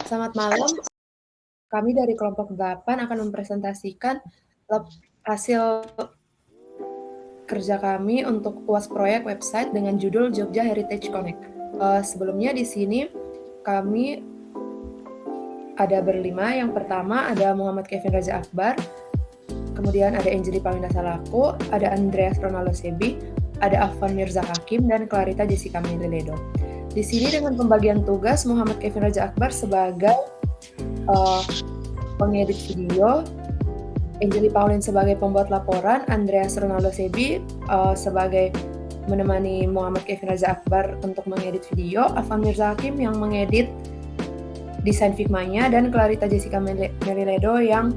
Selamat malam, kami dari kelompok 8 akan mempresentasikan hasil kerja kami untuk UAS proyek website dengan judul Jogja Heritage Connect. Sebelumnya di sini kami ada berlima. Yang pertama ada Muhammad Kevin Raja Akbar, kemudian ada Anjeli Palinda Salaku, ada Andreas Ronaldo Sebi, ada Afwan Mirza Hakim, dan Clarita Jessica Meliledo. Di sini dengan pembagian tugas, Muhammad Kevin Raja Akbar sebagai pengedit video, Anjeli Paulin sebagai pembuat laporan, Andreas Ronaldo Sebi sebagai menemani Muhammad Kevin Raja Akbar untuk mengedit video, Afwan Mirza Hakim yang mengedit desain Figma-nya, dan Clarita Jessica Meliledo yang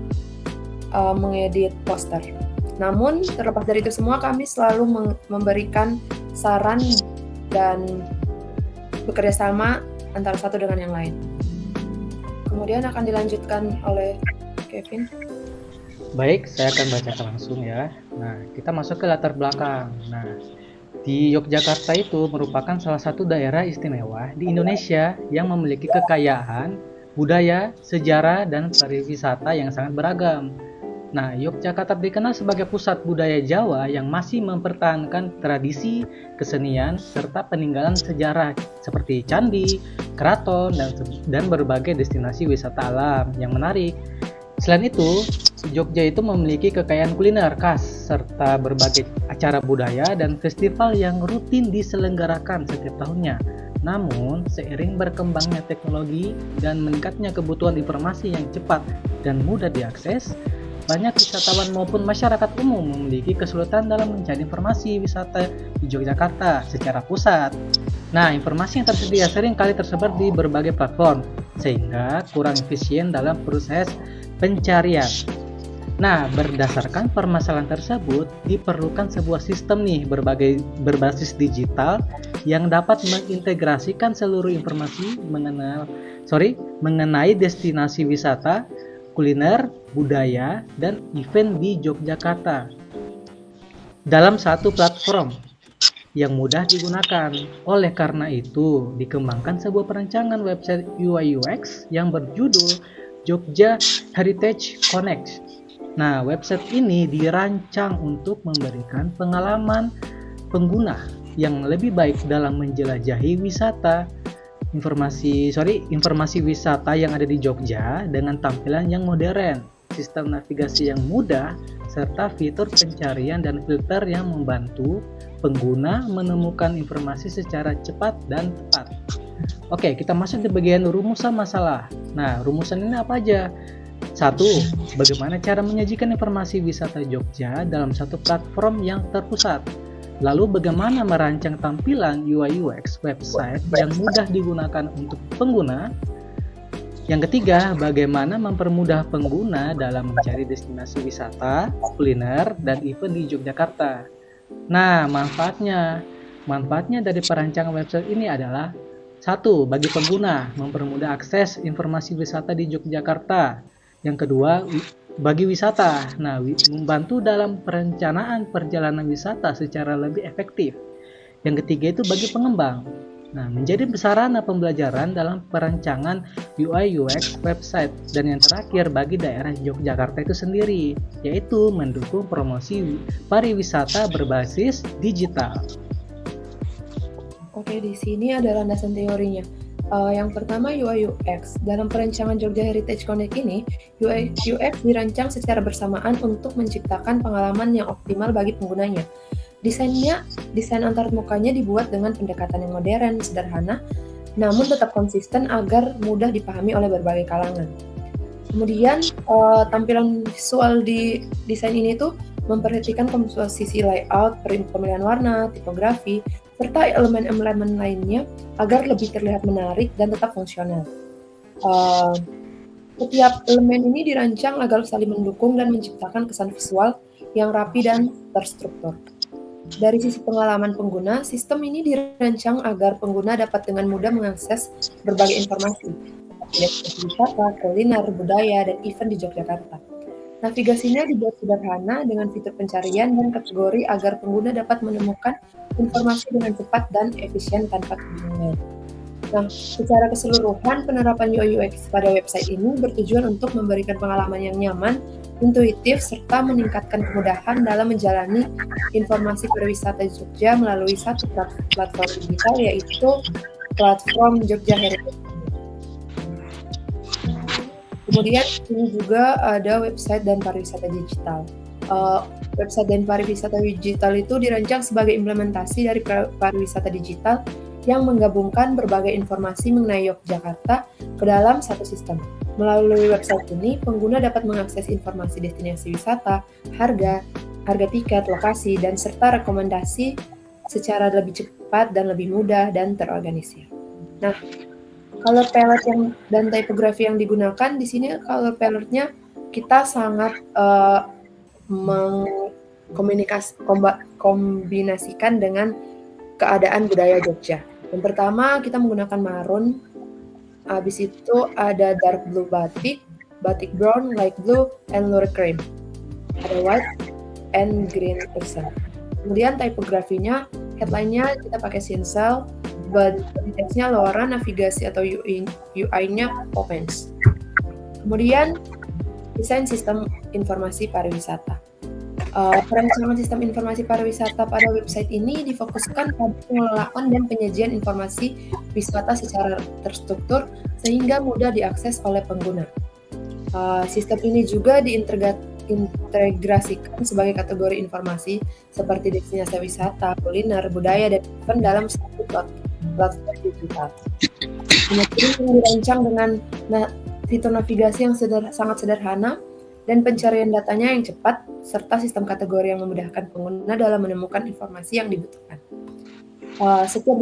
mengedit poster. Namun terlepas dari itu semua, kami selalu memberikan saran dan bekerja sama antara satu dengan yang lain. Kemudian akan dilanjutkan oleh Kevin. Baik, saya akan bacakan langsung ya. Nah, kita masuk ke latar belakang. Nah, di Yogyakarta itu merupakan salah satu daerah istimewa di Indonesia yang memiliki kekayaan, budaya, sejarah, dan pariwisata yang sangat beragam. Nah, Yogyakarta dikenal sebagai pusat budaya Jawa yang masih mempertahankan tradisi, kesenian, serta peninggalan sejarah seperti candi, keraton, dan berbagai destinasi wisata alam yang menarik. Selain itu, Jogja itu memiliki kekayaan kuliner khas serta berbagai acara budaya dan festival yang rutin diselenggarakan setiap tahunnya. Namun, seiring berkembangnya teknologi dan meningkatnya kebutuhan informasi yang cepat dan mudah diakses, banyak wisatawan maupun masyarakat umum memiliki kesulitan dalam mencari informasi wisata di Yogyakarta secara pusat. Nah, informasi yang tersedia sering kali tersebar di berbagai platform, sehingga kurang efisien dalam proses pencarian. Nah, berdasarkan permasalahan tersebut, diperlukan sebuah sistem berbasis digital yang dapat mengintegrasikan seluruh informasi mengenai destinasi wisata, kuliner, budaya, dan event di Yogyakarta dalam satu platform yang mudah digunakan. Oleh karena itu, dikembangkan sebuah perancangan website UI UX yang berjudul Jogja Heritage Connect. Nah, website ini dirancang untuk memberikan pengalaman pengguna yang lebih baik dalam menjelajahi informasi wisata yang ada di Jogja dengan tampilan yang modern, sistem navigasi yang mudah, serta fitur pencarian dan filter yang membantu pengguna menemukan informasi secara cepat dan tepat. Oke, kita masuk di bagian rumusan masalah. Nah, rumusan ini apa aja? 1. Bagaimana cara menyajikan informasi wisata Jogja dalam satu platform yang terpusat? Lalu bagaimana merancang tampilan UI UX website yang mudah digunakan untuk pengguna? Yang ketiga, bagaimana mempermudah pengguna dalam mencari destinasi wisata, kuliner, dan event di Yogyakarta? Nah, manfaatnya dari perancangan website ini adalah 1. Bagi pengguna, mempermudah akses informasi wisata di Yogyakarta. Yang kedua, bagi wisata, membantu dalam perencanaan perjalanan wisata secara lebih efektif. Yang ketiga itu bagi pengembang. Menjadi sarana pembelajaran dalam perancangan UI UX website. Dan yang terakhir bagi daerah Yogyakarta itu sendiri, yaitu mendukung promosi pariwisata berbasis digital. Oke, di sini ada landasan teorinya. Yang pertama UI UX. Dalam perancangan Jogja Heritage Connect ini, UI UX dirancang secara bersamaan untuk menciptakan pengalaman yang optimal bagi penggunanya. Desain antarmukanya dibuat dengan pendekatan yang modern, sederhana, namun tetap konsisten agar mudah dipahami oleh berbagai kalangan. Kemudian tampilan visual di desain ini tuh memperhatikan komposisi layout, pemilihan warna, tipografi, serta elemen-elemen lainnya agar lebih terlihat menarik dan tetap fungsional. Setiap elemen ini dirancang agar saling mendukung dan menciptakan kesan visual yang rapi dan terstruktur. Dari sisi pengalaman pengguna, sistem ini dirancang agar pengguna dapat dengan mudah mengakses berbagai informasi, destinasi wisata, kuliner, budaya, dan event di Yogyakarta. Navigasinya dibuat sederhana dengan fitur pencarian dan kategori agar pengguna dapat menemukan informasi dengan cepat dan efisien tanpa kebingungan. Nah, secara keseluruhan, penerapan UI UX pada website ini bertujuan untuk memberikan pengalaman yang nyaman, intuitif, serta meningkatkan kemudahan dalam menjalani informasi pariwisata Jogja melalui satu platform digital, yaitu platform Jogja Heritage. Kemudian ini juga ada website dan pariwisata digital. Website dan pariwisata digital itu dirancang sebagai implementasi dari pariwisata digital yang menggabungkan berbagai informasi mengenai Yogyakarta ke dalam satu sistem. Melalui website ini, pengguna dapat mengakses informasi destinasi wisata, harga tiket, lokasi, dan serta rekomendasi secara lebih cepat dan lebih mudah dan terorganisir. Nah, color palette dan tipografi yang digunakan di sini, color palette-nya kita sangat kombinasikan dengan keadaan budaya Jogja. Yang pertama, kita menggunakan maroon, habis itu ada dark blue batik brown, light blue, and lurid cream. Ada white and green accent. Kemudian tipografinya, headline-nya kita pakai Sinsel, body text-nya Lora, navigasi atau UI-nya Popens. Kemudian, desain sistem informasi pariwisata. Perancangan sistem informasi pariwisata pada website ini difokuskan pada pengelolaan dan penyajian informasi wisata secara terstruktur sehingga mudah diakses oleh pengguna. Sistem ini juga diintegrasikan sebagai kategori informasi seperti destinasi wisata, kuliner, budaya, dan event dalam satu platform digital. Kemudian dirancang dengan fitur navigasi yang sangat sederhana dan pencarian datanya yang cepat, serta sistem kategori yang memudahkan pengguna dalam menemukan informasi yang dibutuhkan. Setiap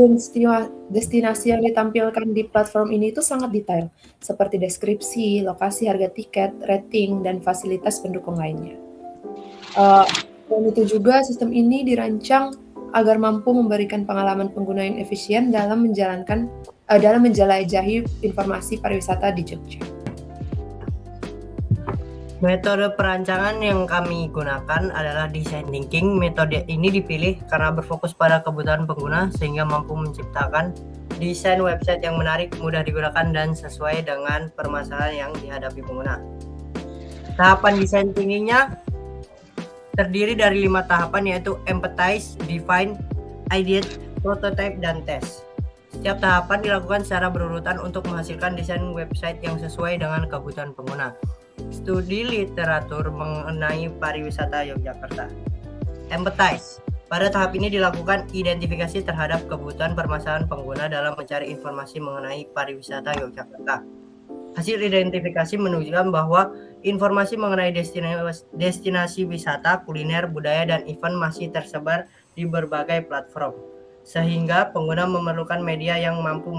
destinasi yang ditampilkan di platform ini itu sangat detail, seperti deskripsi, lokasi, harga tiket, rating, dan fasilitas pendukung lainnya. Dan itu juga sistem ini dirancang agar mampu memberikan pengalaman pengguna yang efisien dalam menjelajahi informasi pariwisata di Jogja. Metode perancangan yang kami gunakan adalah design thinking. Metode ini dipilih karena berfokus pada kebutuhan pengguna sehingga mampu menciptakan desain website yang menarik, mudah digunakan, dan sesuai dengan permasalahan yang dihadapi pengguna. Tahapan design thinkingnya terdiri dari 5 tahapan, yaitu empathize, define, ideate, prototype, dan test. Setiap tahapan dilakukan secara berurutan untuk menghasilkan desain website yang sesuai dengan kebutuhan pengguna. Studi literatur mengenai pariwisata Yogyakarta. Empathize. Pada tahap ini dilakukan identifikasi terhadap kebutuhan permasalahan pengguna dalam mencari informasi mengenai pariwisata Yogyakarta. Hasil identifikasi menunjukkan bahwa informasi mengenai destinasi wisata, kuliner, budaya, dan event masih tersebar di berbagai platform, sehingga pengguna memerlukan media yang mampu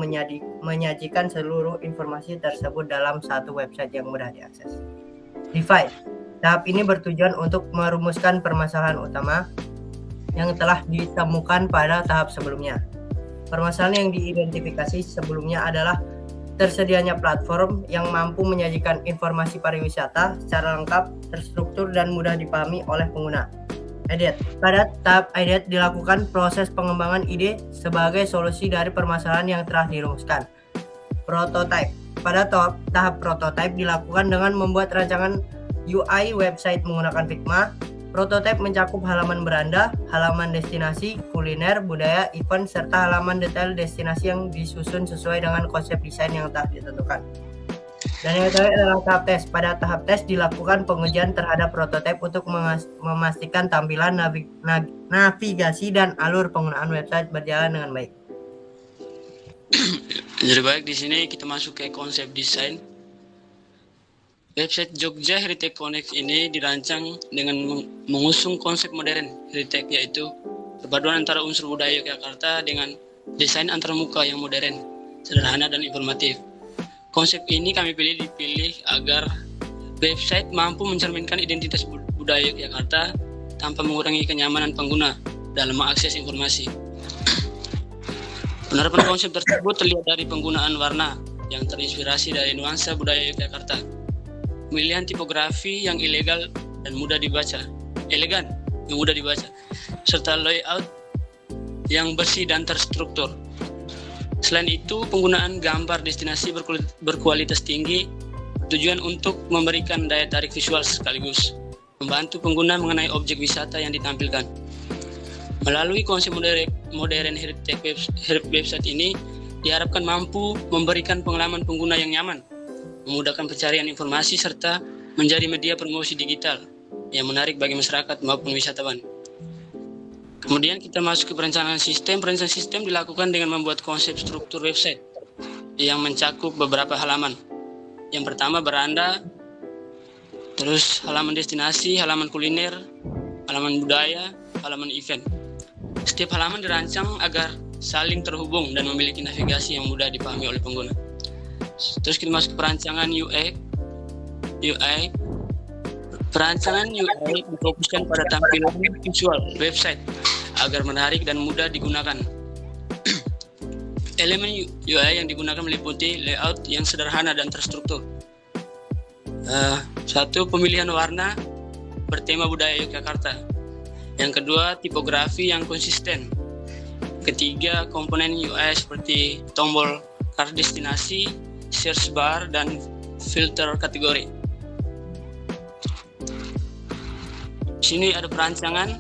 menyajikan seluruh informasi tersebut dalam satu website yang mudah diakses. Define. Tahap ini bertujuan untuk merumuskan permasalahan utama yang telah ditemukan pada tahap sebelumnya. Permasalahan yang diidentifikasi sebelumnya adalah tersedianya platform yang mampu menyajikan informasi pariwisata secara lengkap, terstruktur, dan mudah dipahami oleh pengguna. Ideate. Pada tahap ideate dilakukan proses pengembangan ide sebagai solusi dari permasalahan yang telah dirumuskan. Prototype. Pada tahap prototype dilakukan dengan membuat rancangan UI website menggunakan Figma. Prototype mencakup halaman beranda, halaman destinasi, kuliner, budaya, event, serta halaman detail destinasi yang disusun sesuai dengan konsep desain yang telah ditentukan. Dan yang terakhir adalah tahap tes. Pada tahap tes dilakukan pengujian terhadap prototipe untuk memastikan tampilan, navigasi, dan alur penggunaan website berjalan dengan baik. Jadi baik, di sini kita masuk ke konsep desain. Website Jogja Heritage Connect ini dirancang dengan mengusung konsep modern heritage, yaitu perpaduan antara unsur budaya Yogyakarta dengan desain antarmuka yang modern, sederhana, dan informatif. Konsep ini kami dipilih agar website mampu mencerminkan identitas budaya Yogyakarta tanpa mengurangi kenyamanan pengguna dalam mengakses informasi. Penerapan konsep tersebut terlihat dari penggunaan warna yang terinspirasi dari nuansa budaya Yogyakarta, pemilihan tipografi yang elegan yang mudah dibaca, serta layout yang bersih dan terstruktur. Selain itu, penggunaan gambar destinasi berkualitas tinggi tujuan untuk memberikan daya tarik visual sekaligus membantu pengguna mengenai objek wisata yang ditampilkan. Melalui konsep modern heritage website ini diharapkan mampu memberikan pengalaman pengguna yang nyaman, memudahkan pencarian informasi serta menjadi media promosi digital yang menarik bagi masyarakat maupun wisatawan. Kemudian kita masuk ke perencanaan sistem. Perencanaan sistem dilakukan dengan membuat konsep struktur website yang mencakup beberapa halaman. Yang pertama beranda, terus halaman destinasi, halaman kuliner, halaman budaya, halaman event. Setiap halaman dirancang agar saling terhubung dan memiliki navigasi yang mudah dipahami oleh pengguna. Terus kita masuk ke perancangan UI. Perancangan UI difokuskan pada tampilan visual website agar menarik dan mudah digunakan. Elemen UI yang digunakan meliputi layout yang sederhana dan terstruktur. Satu, pemilihan warna bertema budaya Yogyakarta. Yang kedua, tipografi yang konsisten. Ketiga, komponen UI seperti tombol kartu destinasi, search bar, dan filter kategori. Sini ada perancangan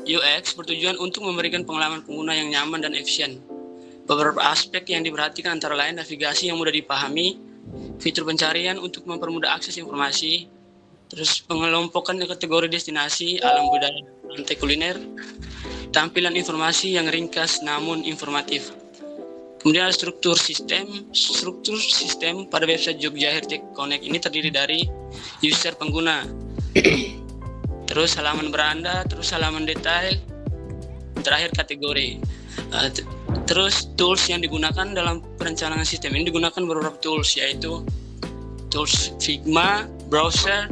UX bertujuan untuk memberikan pengalaman pengguna yang nyaman dan efisien. Beberapa aspek yang diperhatikan antara lain navigasi yang mudah dipahami, fitur pencarian untuk mempermudah akses informasi, terus pengelompokan kategori destinasi, alam budaya, lantai kuliner, tampilan informasi yang ringkas namun informatif. Kemudian ada struktur sistem. Struktur sistem pada website Jogja Heritage Connect ini terdiri dari user pengguna, terus halaman beranda, terus halaman detail, terakhir kategori. Terus tools yang digunakan dalam perencanaan sistem ini digunakan beberapa tools, yaitu tools Figma, browser,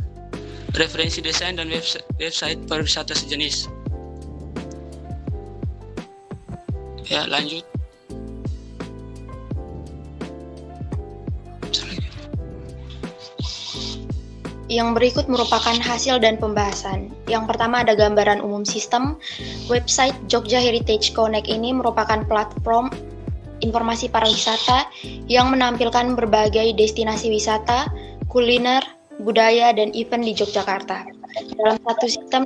referensi desain, dan website pariwisata sejenis. Ya, lanjut. Yang berikut merupakan hasil dan pembahasan. Yang pertama ada gambaran umum sistem. Website Jogja Heritage Connect ini merupakan platform informasi pariwisata yang menampilkan berbagai destinasi wisata, kuliner, budaya, dan event di Yogyakarta dalam satu sistem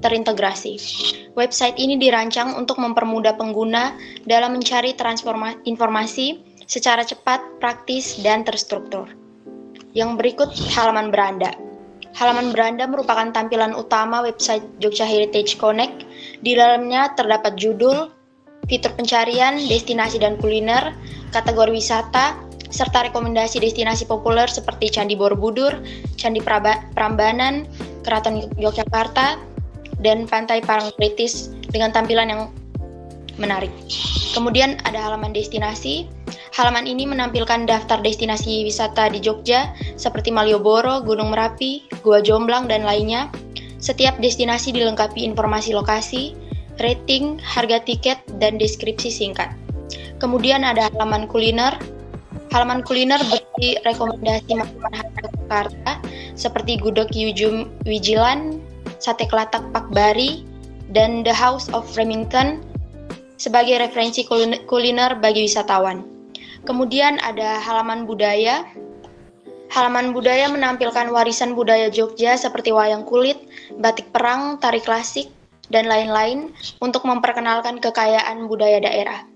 terintegrasi. Website ini dirancang untuk mempermudah pengguna dalam mencari informasi secara cepat, praktis, dan terstruktur. Yang berikut halaman beranda. Halaman beranda merupakan tampilan utama website Jogja Heritage Connect. Di dalamnya terdapat judul, fitur pencarian, destinasi dan kuliner, kategori wisata, serta rekomendasi destinasi populer seperti Candi Borobudur, Candi Prambanan, Keraton Yogyakarta, dan Pantai Parangtritis dengan tampilan yang menarik. Kemudian ada halaman destinasi. Halaman ini menampilkan daftar destinasi wisata di Jogja seperti Malioboro, Gunung Merapi, Gua Jomblang, dan lainnya. Setiap destinasi dilengkapi informasi lokasi, rating, harga tiket, dan deskripsi singkat. Kemudian ada halaman kuliner. Halaman kuliner berisi rekomendasi makanan khas Jakarta seperti gudeg Yujum Wijilan, sate kelatak Pak Bari, dan The House of Remington sebagai referensi kuliner bagi wisatawan. Kemudian ada halaman budaya. Halaman budaya menampilkan warisan budaya Jogja seperti wayang kulit, batik perang, tari klasik, dan lain-lain untuk memperkenalkan kekayaan budaya daerah.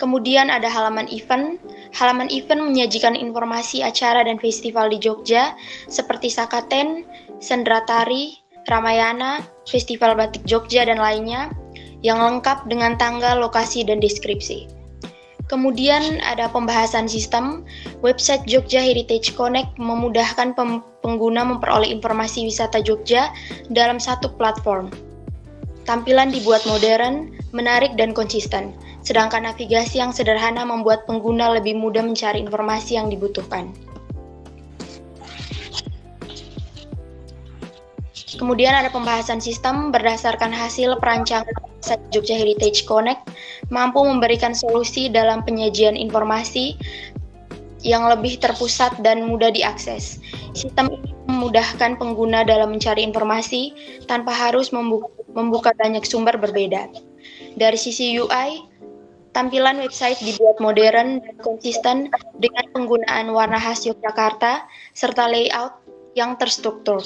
Kemudian ada halaman event. Halaman event menyajikan informasi acara dan festival di Jogja seperti Sakaten, Sendra Tari, Ramayana, Festival Batik Jogja, dan lainnya yang lengkap dengan tanggal, lokasi, dan deskripsi. Kemudian ada pembahasan sistem. Website Jogja Heritage Connect memudahkan pengguna memperoleh informasi wisata Jogja dalam satu platform. Tampilan dibuat modern, menarik, dan konsisten, sedangkan navigasi yang sederhana membuat pengguna lebih mudah mencari informasi yang dibutuhkan. Kemudian ada pembahasan sistem. Berdasarkan hasil perancangan website Jogja Heritage Connect, mampu memberikan solusi dalam penyajian informasi yang lebih terpusat dan mudah diakses. Sistem ini memudahkan pengguna dalam mencari informasi tanpa harus membuka banyak sumber berbeda. Dari sisi UI, Tampilan website dibuat modern dan konsisten dengan penggunaan warna khas Yogyakarta serta layout yang terstruktur.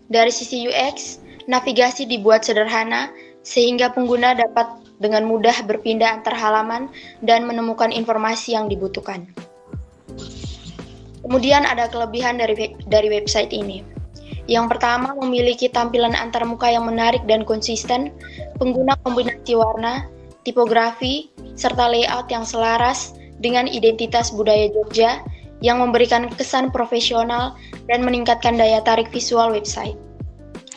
Dari sisi UX, navigasi dibuat sederhana sehingga pengguna dapat dengan mudah berpindah antar halaman dan menemukan informasi yang dibutuhkan. Kemudian ada kelebihan dari website ini. Yang pertama, memiliki tampilan antarmuka yang menarik dan konsisten, pengguna kombinasi warna, tipografi, serta layout yang selaras dengan identitas budaya Jogja yang memberikan kesan profesional dan meningkatkan daya tarik visual website.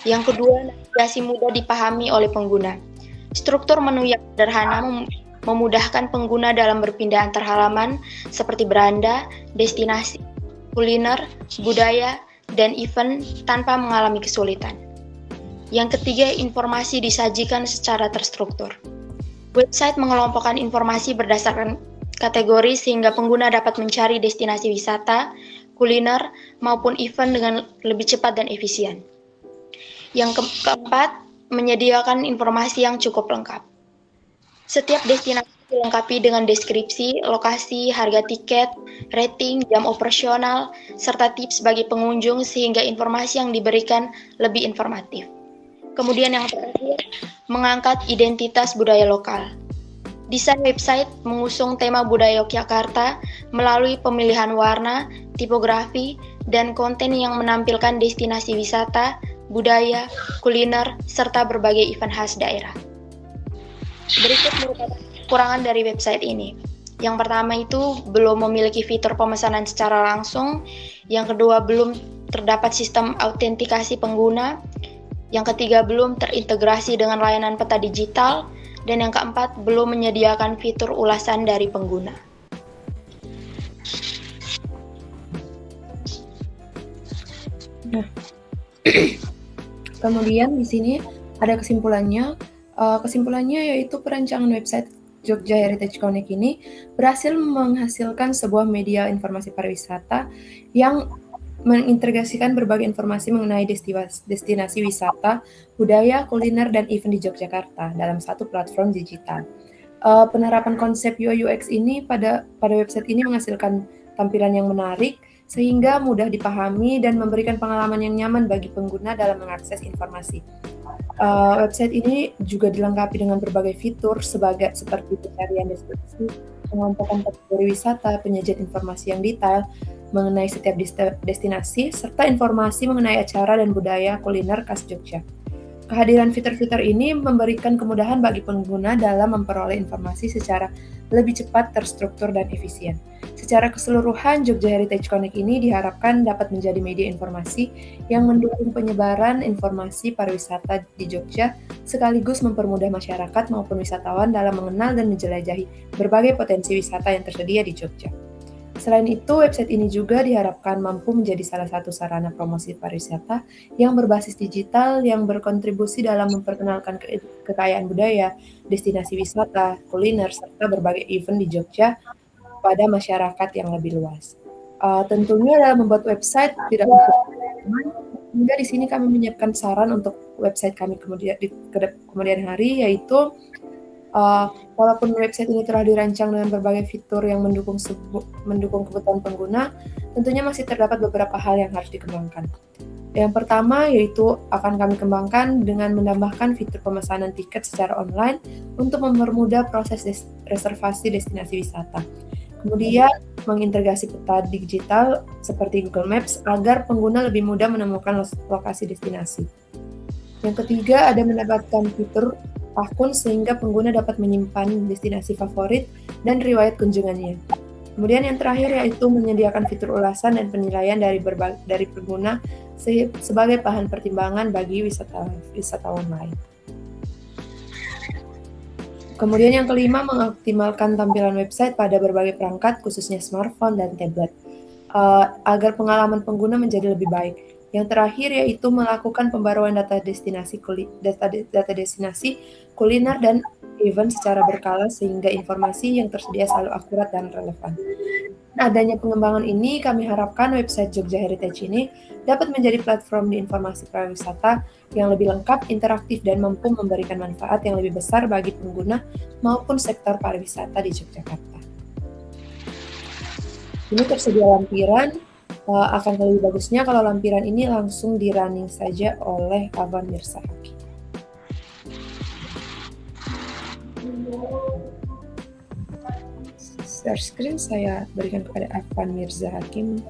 Yang kedua, navigasi mudah dipahami oleh pengguna. Struktur menu yang sederhana memudahkan pengguna dalam berpindah antar halaman seperti beranda, destinasi, kuliner, budaya, dan event tanpa mengalami kesulitan. Yang ketiga, informasi disajikan secara terstruktur. Website mengelompokkan informasi berdasarkan kategori sehingga pengguna dapat mencari destinasi wisata, kuliner, maupun event dengan lebih cepat dan efisien. Yang keempat, menyediakan informasi yang cukup lengkap. Setiap destinasi dilengkapi dengan deskripsi, lokasi, harga tiket, rating, jam operasional, serta tips bagi pengunjung sehingga informasi yang diberikan lebih informatif. Kemudian yang terakhir, mengangkat identitas budaya lokal. Desain website mengusung tema budaya Yogyakarta melalui pemilihan warna, tipografi, dan konten yang menampilkan destinasi wisata, budaya, kuliner, serta berbagai event khas daerah. Berikut merupakan kekurangan dari website ini. Yang pertama itu belum memiliki fitur pemesanan secara langsung. Yang kedua, belum terdapat sistem autentikasi pengguna. Yang ketiga, belum terintegrasi dengan layanan peta digital. Dan yang keempat, belum menyediakan fitur ulasan dari pengguna. Nah, kemudian di sini ada kesimpulannya. Kesimpulannya yaitu perancangan website Jogja Heritage Connect ini berhasil menghasilkan sebuah media informasi pariwisata yang mengintegrasikan berbagai informasi mengenai destinasi wisata, budaya, kuliner, dan event di Yogyakarta dalam satu platform digital. Penerapan konsep UI UX ini pada website ini menghasilkan tampilan yang menarik sehingga mudah dipahami dan memberikan pengalaman yang nyaman bagi pengguna dalam mengakses informasi. Website ini juga dilengkapi dengan berbagai fitur seperti pencarian destinasi, pengelompokan kategori wisata, penyajian informasi yang detail mengenai setiap destinasi, serta informasi mengenai acara dan budaya kuliner khas Jogja. Kehadiran fitur-fitur ini memberikan kemudahan bagi pengguna dalam memperoleh informasi secara lebih cepat, terstruktur, dan efisien. Secara keseluruhan, Jogja Heritage Connect ini diharapkan dapat menjadi media informasi yang mendukung penyebaran informasi pariwisata di Jogja, sekaligus mempermudah masyarakat maupun wisatawan dalam mengenal dan menjelajahi berbagai potensi wisata yang tersedia di Jogja. Selain itu, website ini juga diharapkan mampu menjadi salah satu sarana promosi pariwisata yang berbasis digital yang berkontribusi dalam memperkenalkan kekayaan budaya, destinasi wisata, kuliner, serta berbagai event di Jogja pada masyarakat yang lebih luas. Tentunya dalam membuat website tidak hingga di sini kami menyiapkan saran untuk website kami kemudian hari, yaitu walaupun website ini telah dirancang dengan berbagai fitur yang mendukung kebutuhan pengguna, tentunya masih terdapat beberapa hal yang harus dikembangkan. Yang pertama yaitu akan kami kembangkan dengan menambahkan fitur pemesanan tiket secara online untuk mempermudah proses reservasi destinasi wisata. Kemudian mengintegrasi peta digital seperti Google Maps agar pengguna lebih mudah menemukan lokasi destinasi. Yang ketiga ada mendapatkan fitur akun sehingga pengguna dapat menyimpan destinasi favorit dan riwayat kunjungannya. Kemudian yang terakhir yaitu menyediakan fitur ulasan dan penilaian dari pengguna sebagai bahan pertimbangan bagi wisatawan lain. Kemudian yang kelima, mengoptimalkan tampilan website pada berbagai perangkat khususnya smartphone dan tablet agar pengalaman pengguna menjadi lebih baik. Yang terakhir yaitu melakukan pembaruan data destinasi kuliner dan event secara berkala sehingga informasi yang tersedia selalu akurat dan relevan. adanya pengembangan ini, kami harapkan website Jogja Heritage ini dapat menjadi platform di informasi pariwisata yang lebih lengkap, interaktif, dan mampu memberikan manfaat yang lebih besar bagi pengguna maupun sektor pariwisata di Yogyakarta. Ini tersedia lampiran, akan lebih bagusnya kalau lampiran ini langsung di-running saja oleh Afwan Mirza Hakim. Share screen saya berikan kepada Afwan Mirza Hakim.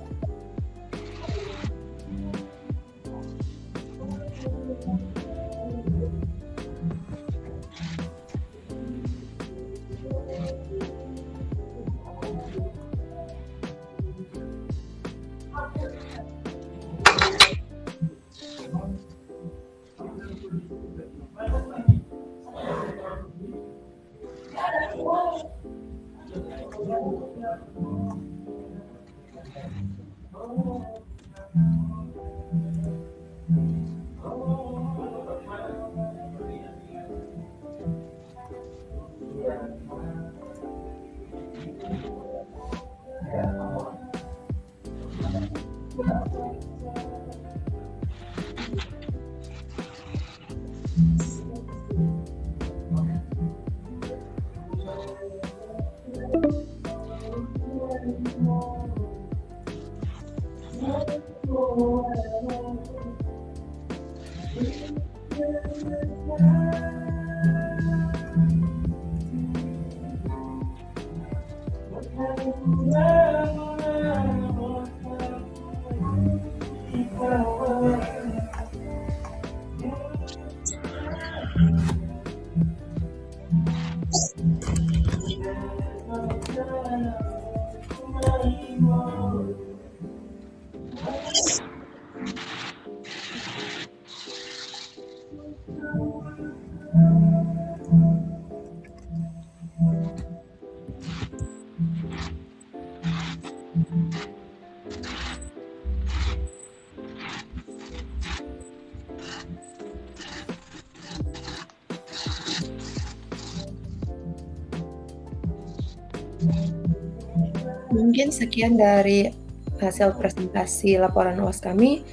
Mungkin sekian dari hasil presentasi laporan UAS kami.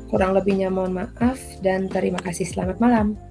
Kurang lebihnya mohon maaf dan terima kasih. Selamat malam.